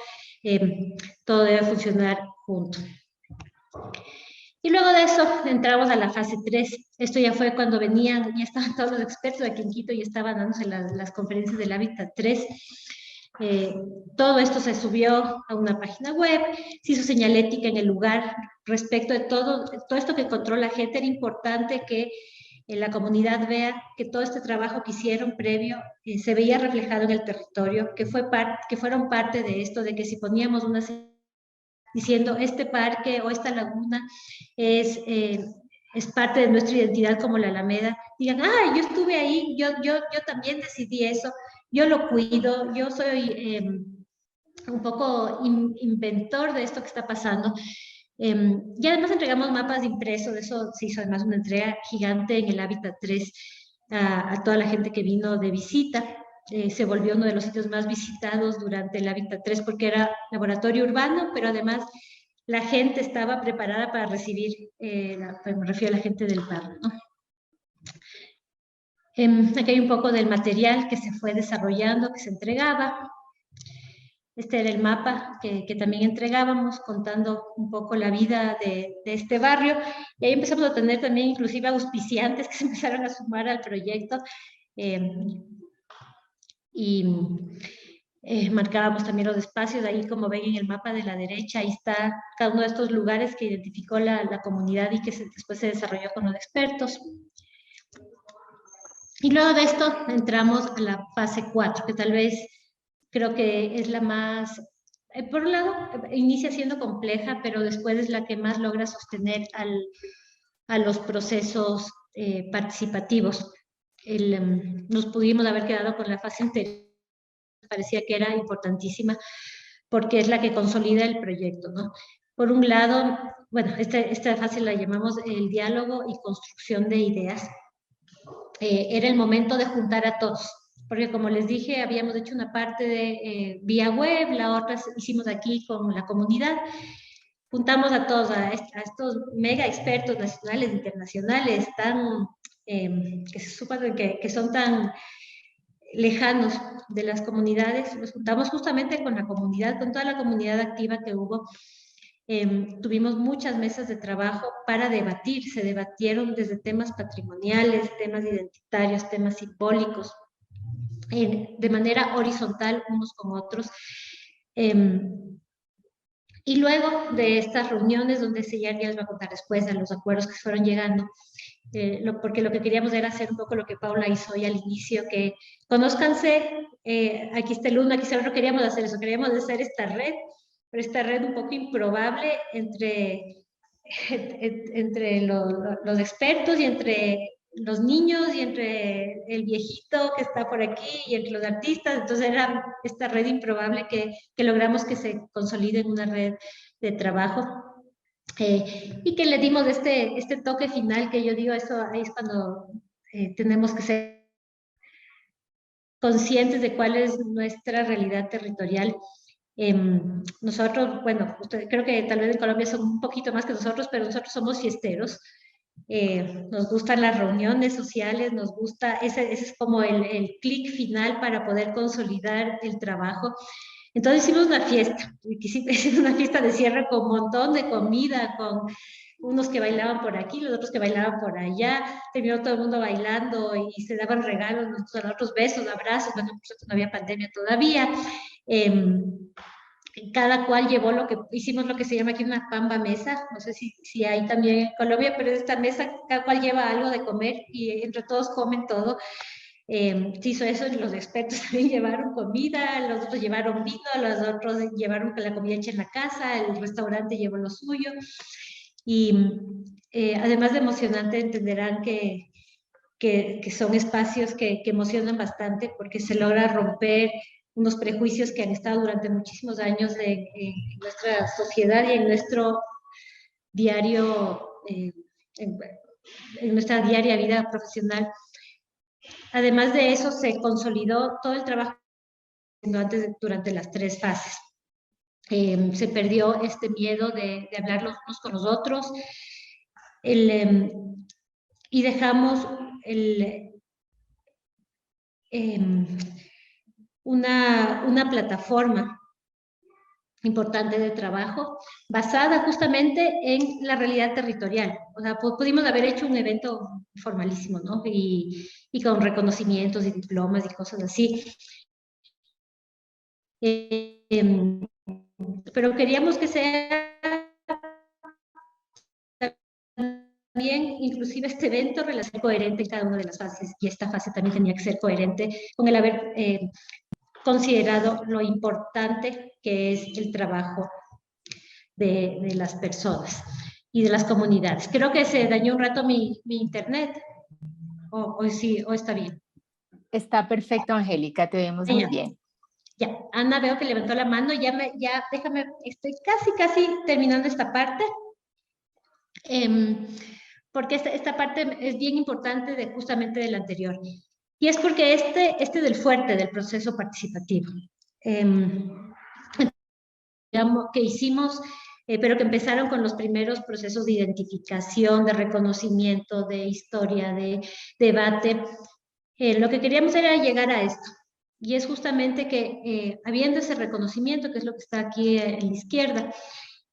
Todo debe funcionar junto. Y luego de eso entramos a la fase 3. Esto ya fue cuando ya estaban todos los expertos aquí en Quito y estaban dándose las conferencias del Hábitat 3. Todo esto se subió a una página web, se hizo señalética en el lugar respecto de todo esto que encontró la gente. Era importante que la comunidad vea que todo este trabajo que hicieron previo se veía reflejado en el territorio, que fueron parte de esto, de que si poníamos una diciendo este parque o esta laguna es parte de nuestra identidad como la Alameda, digan, yo estuve ahí, yo también decidí eso, yo lo cuido, yo soy un poco inventor de esto que está pasando. Y además entregamos mapas impresos, de eso se hizo además una entrega gigante en el Hábitat 3 a toda la gente que vino de visita. Se volvió uno de los sitios más visitados durante el Hábitat 3 porque era laboratorio urbano, pero además la gente estaba preparada para recibir, me refiero a la gente del barrio, ¿no? Aquí hay un poco del material que se fue desarrollando, que se entregaba. Este era el mapa que también entregábamos, contando un poco la vida de este barrio. Y ahí empezamos a tener también inclusive auspiciantes que se empezaron a sumar al proyecto. Marcábamos también los espacios. Ahí, como ven en el mapa de la derecha, ahí está cada uno de estos lugares que identificó la comunidad y que después se desarrolló con los expertos. Y luego de esto entramos a la fase 4, que tal vez creo que es la más, por un lado, inicia siendo compleja, pero después es la que más logra sostener a los procesos participativos. Nos pudimos haber quedado con la fase anterior, parecía que era importantísima, porque es la que consolida el proyecto, ¿no? Por un lado, bueno, esta fase la llamamos el diálogo y construcción de ideas. Era el momento de juntar a todos, porque como les dije, habíamos hecho una parte de vía web, la otra hicimos aquí con la comunidad. Juntamos a todos, a estos mega expertos nacionales, internacionales, que se suponen que son tan lejanos de las comunidades. Los juntamos justamente con la comunidad, con toda la comunidad activa que hubo. Tuvimos muchas mesas de trabajo para debatir, se debatieron desde temas patrimoniales, temas identitarios, temas simbólicos, de manera horizontal unos con otros. Y luego de estas reuniones, donde ya les voy a contar después de los acuerdos que fueron llegando, porque lo que queríamos era hacer un poco lo que Paula hizo hoy al inicio, que conózcanse, aquí está el uno, aquí está el otro, queríamos hacer eso, queríamos hacer esta red, pero esta red un poco improbable entre los expertos y entre los niños y entre el viejito que está por aquí y entre los artistas. Entonces era esta red improbable que logramos que se consolide en una red de trabajo. Y que le dimos este toque final, que yo digo, eso ahí es cuando tenemos que ser conscientes de cuál es nuestra realidad territorial. Nosotros, bueno, creo que tal vez en Colombia son un poquito más que nosotros, pero nosotros somos fiesteros. Nos gustan las reuniones sociales, nos gusta, ese es como el clic final para poder consolidar el trabajo. Entonces hicimos una fiesta, hicimos una fiesta de cierre con un montón de comida, con unos que bailaban por aquí, los otros que bailaban por allá, terminó todo el mundo bailando y se daban regalos, a otros besos, abrazos, bueno, por supuesto no había pandemia todavía. Cada cual llevó hicimos lo que se llama aquí una pamba mesa, no sé si hay también en Colombia, pero esta mesa cada cual lleva algo de comer y entre todos comen todo. Se hizo eso, los expertos también llevaron comida, los otros llevaron vino, los otros llevaron la comida hecha en la casa, el restaurante llevó lo suyo. Y además de emocionante, entenderán que son espacios que emocionan bastante porque se logra romper unos prejuicios que han estado durante muchísimos años en nuestra sociedad y en nuestro diario, en nuestra diaria vida profesional. Además de eso, se consolidó todo el trabajo durante las 3 fases. Se perdió este miedo de hablar los unos con los otros, y dejamos una plataforma importante de trabajo basada justamente en la realidad territorial. O sea, pudimos haber hecho un evento formalísimo, ¿no? Y con reconocimientos y diplomas y cosas así. Pero queríamos que sea también, inclusive este evento, relacionado coherente en cada una de las fases, y esta fase también tenía que ser coherente con el haber considerado lo importante que es el trabajo de las personas y de las comunidades. Creo que se dañó un rato mi internet, o sí, o está bien. Está perfecto, Angélica, te vemos muy bien. Ya, Ana, veo que levantó la mano, déjame, estoy casi terminando esta parte, porque esta parte es bien importante justamente de la anterior, y es porque este es el fuerte del proceso participativo, que hicimos, pero que empezaron con los primeros procesos de identificación, de reconocimiento, de historia, de debate. Lo que queríamos era llegar a esto. Y es justamente que, habiendo ese reconocimiento, que es lo que está aquí en la izquierda,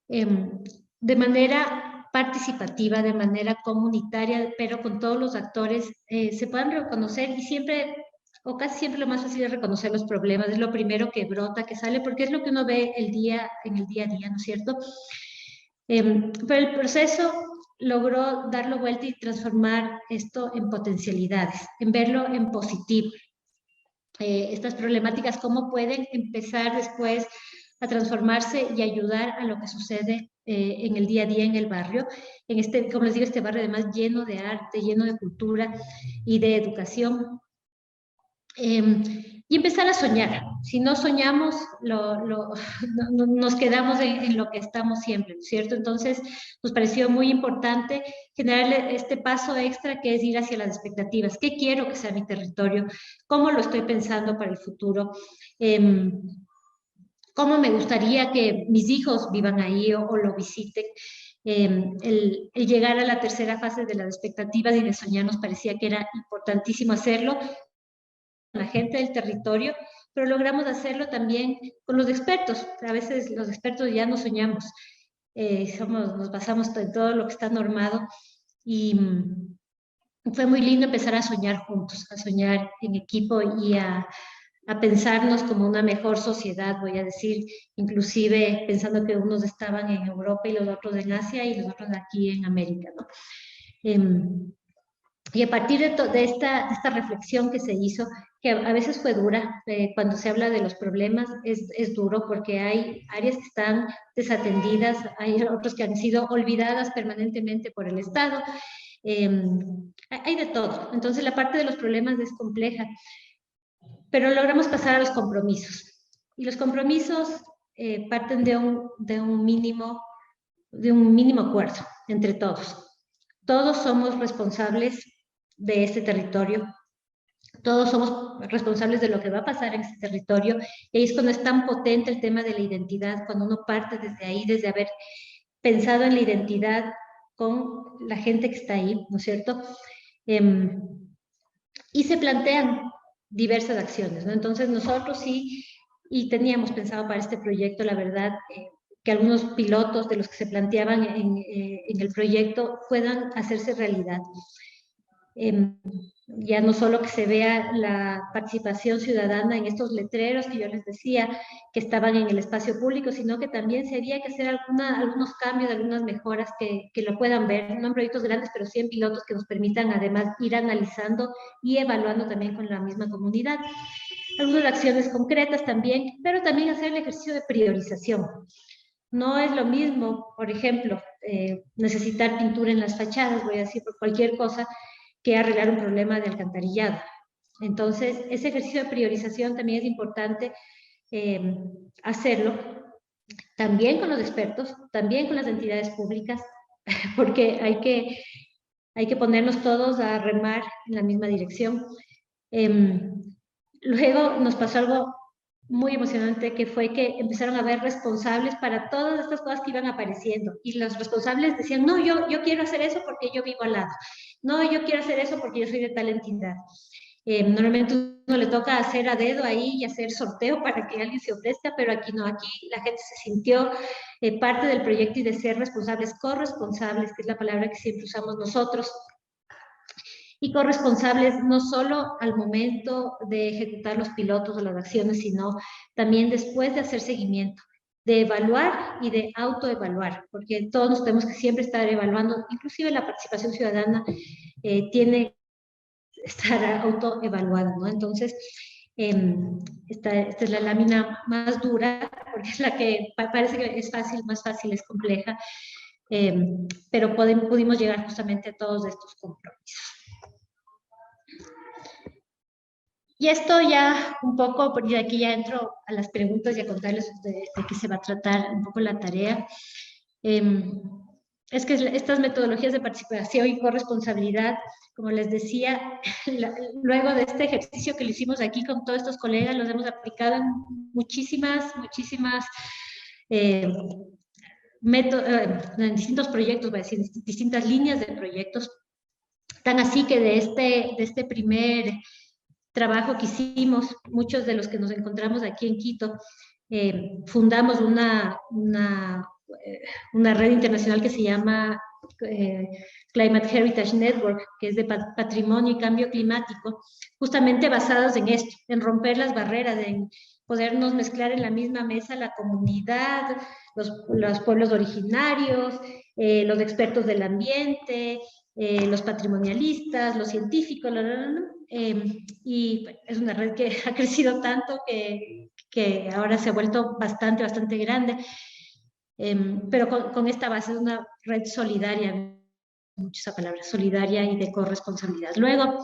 de manera participativa, de manera comunitaria, pero con todos los actores, se puedan reconocer, y siempre, o casi siempre, lo más fácil es reconocer los problemas, es lo primero que brota, que sale, porque es lo que uno ve en el día a día, ¿no es cierto? Pero el proceso logró darlo vuelta y transformar esto en potencialidades, en verlo en positivo. Estas problemáticas, cómo pueden empezar después a transformarse y ayudar a lo que sucede en el día a día en el barrio, como les digo, este barrio además lleno de arte, lleno de cultura y de educación. Y y empezar a soñar. Si no soñamos, nos quedamos en lo que estamos siempre, ¿cierto? Entonces, nos pareció muy importante generarle este paso extra que es ir hacia las expectativas. ¿Qué quiero que sea mi territorio? ¿Cómo lo estoy pensando para el futuro? ¿Cómo me gustaría que mis hijos vivan ahí o lo visiten? El llegar a la tercera fase de las expectativas y de soñar nos parecía que era importantísimo hacerlo la gente del territorio, pero logramos hacerlo también con los expertos. A veces los expertos ya no soñamos, nos basamos en todo lo que está normado y fue muy lindo empezar a soñar juntos, a soñar en equipo y a pensarnos como una mejor sociedad, voy a decir, inclusive pensando que unos estaban en Europa y los otros en Asia y los otros aquí en América, ¿no? Y a partir de esta reflexión que se hizo, que a veces fue dura, cuando se habla de los problemas, es duro porque hay áreas que están desatendidas, hay otras que han sido olvidadas permanentemente por el Estado, hay de todo. Entonces la parte de los problemas es compleja, pero logramos pasar a los compromisos. Y los compromisos parten de un mínimo acuerdo entre todos. Todos somos responsables de este territorio, todos somos responsables de lo que va a pasar en este territorio, y ahí es cuando es tan potente el tema de la identidad, cuando uno parte desde ahí, desde haber pensado en la identidad con la gente que está ahí, ¿no es cierto? Y se plantean diversas acciones, ¿no? Entonces nosotros sí, y teníamos pensado para este proyecto, la verdad, que algunos pilotos de los que se planteaban en el proyecto puedan hacerse realidad. Ya no solo que se vea la participación ciudadana en estos letreros que yo les decía, que estaban en el espacio público, sino que también se había que hacer algunos cambios, algunas mejoras que lo puedan ver, no en proyectos grandes, pero sí en pilotos que nos permitan además ir analizando y evaluando también con la misma comunidad. Algunas acciones concretas también, pero también hacer el ejercicio de priorización. No es lo mismo, por ejemplo, necesitar pintura en las fachadas, voy a decir por cualquier cosa, que arreglar un problema de alcantarillado. Entonces, ese ejercicio de priorización también es importante hacerlo, también con los expertos, también con las entidades públicas, porque hay que ponernos todos a remar en la misma dirección. Luego nos pasó algo muy emocionante, que fue que empezaron a haber responsables para todas estas cosas que iban apareciendo, y los responsables decían, no, yo quiero hacer eso porque yo vivo al lado, no, yo quiero hacer eso porque yo soy de tal entidad. Normalmente uno le toca hacer a dedo ahí y hacer sorteo para que alguien se ofrezca, pero aquí no, aquí la gente se sintió parte del proyecto y de ser responsables, corresponsables, que es la palabra que siempre usamos nosotros, y corresponsables no solo al momento de ejecutar los pilotos o las acciones, sino también después de hacer seguimiento, de evaluar y de autoevaluar, porque todos nos tenemos que siempre estar evaluando, inclusive la participación ciudadana tiene que estar autoevaluada, ¿no? Entonces, esta es la lámina más dura, porque es la que parece que es fácil, más fácil, es compleja, pero pudimos llegar justamente a todos estos compromisos. Y esto ya un poco, porque aquí ya entro a las preguntas y a contarles de qué se va a tratar un poco la tarea. Es que estas metodologías de participación y corresponsabilidad, como les decía, luego de este ejercicio que lo hicimos aquí con todos estos colegas, los hemos aplicado en muchísimas en distintos proyectos, voy a decir, distintas líneas de proyectos, tan así que de este primer trabajo que hicimos, muchos de los que nos encontramos aquí en Quito, fundamos una red internacional que se llama Climate Heritage Network, que es de patrimonio y cambio climático, justamente basados en esto, en romper las barreras, en podernos mezclar en la misma mesa la comunidad, los pueblos originarios, los expertos del ambiente, los patrimonialistas, los científicos, y es una red que ha crecido tanto que ahora se ha vuelto bastante grande, pero con esta base es una red solidaria, mucho esa palabra, solidaria y de corresponsabilidad. Luego,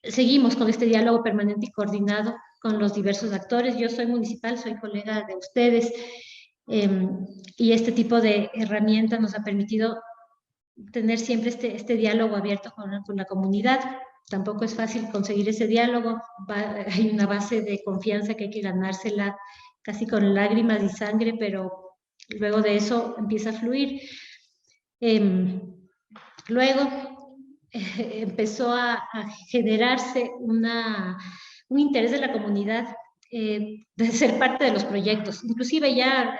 seguimos con este diálogo permanente y coordinado con los diversos actores. Yo soy municipal, soy colega de ustedes, y este tipo de herramientas nos ha permitido tener siempre este diálogo abierto con la comunidad. Tampoco es fácil conseguir ese diálogo, hay una base de confianza que hay que ganársela casi con lágrimas y sangre, pero luego de eso empieza a fluir. Luego empezó a generarse un interés de la comunidad de ser parte de los proyectos. Inclusive ya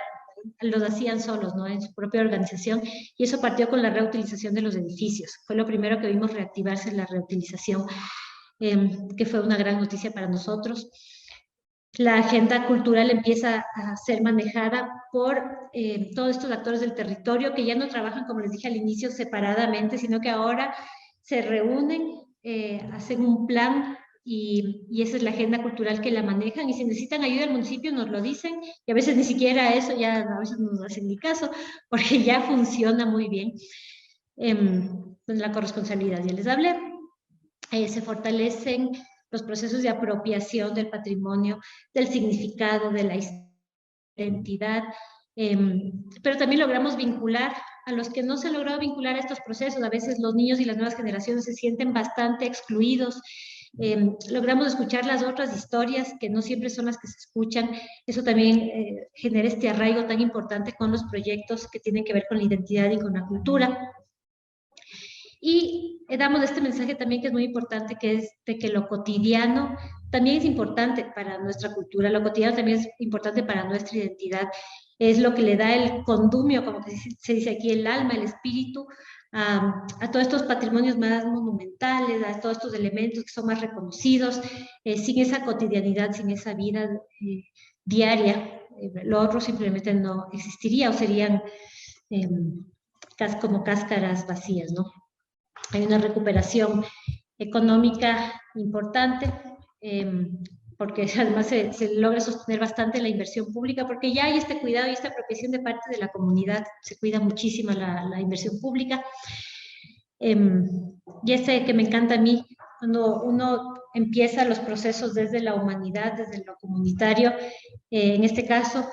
los hacían solos, ¿no? En su propia organización, y eso partió con la reutilización de los edificios. Fue lo primero que vimos reactivarse, la reutilización, que fue una gran noticia para nosotros. La agenda cultural empieza a ser manejada por todos estos actores del territorio que ya no trabajan, como les dije al inicio, separadamente, sino que ahora se reúnen, hacen un plan y esa es la agenda cultural que la manejan, y si necesitan ayuda del municipio nos lo dicen, y a veces ni siquiera eso, ya a veces no nos hacen ni caso, porque ya funciona muy bien con la corresponsabilidad. Ya les hablé. Se fortalecen los procesos de apropiación del patrimonio, del significado, de la identidad, pero también logramos vincular a los que no se han logrado vincular a estos procesos. A veces los niños y las nuevas generaciones se sienten bastante excluidos. Logramos escuchar las otras historias que no siempre son las que se escuchan. Eso también genera este arraigo tan importante con los proyectos que tienen que ver con la identidad y con la cultura. Y damos este mensaje también que es muy importante, que es de que lo cotidiano también es importante para nuestra cultura, lo cotidiano también es importante para nuestra identidad, es lo que le da el condumio, como se dice aquí, el alma, el espíritu, a todos estos patrimonios más monumentales, a todos estos elementos que son más reconocidos, sin esa cotidianidad, sin esa vida diaria, lo otro simplemente no existiría o serían como cáscaras vacías, ¿no? Hay una recuperación económica importante, porque además se logra sostener bastante la inversión pública, porque ya hay este cuidado y esta apropiación de parte de la comunidad, se cuida muchísimo la inversión pública. Y este que me encanta a mí, cuando uno empieza los procesos desde la humanidad, desde lo comunitario, en este caso,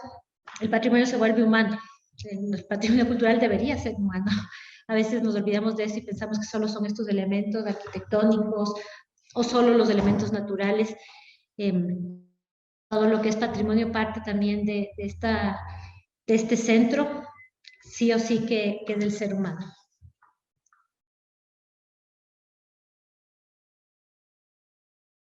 el patrimonio se vuelve humano. El patrimonio cultural debería ser humano. A veces nos olvidamos de eso y pensamos que solo son estos elementos arquitectónicos o solo los elementos naturales. Todo lo que es patrimonio parte también de este centro, sí o sí que es del ser humano.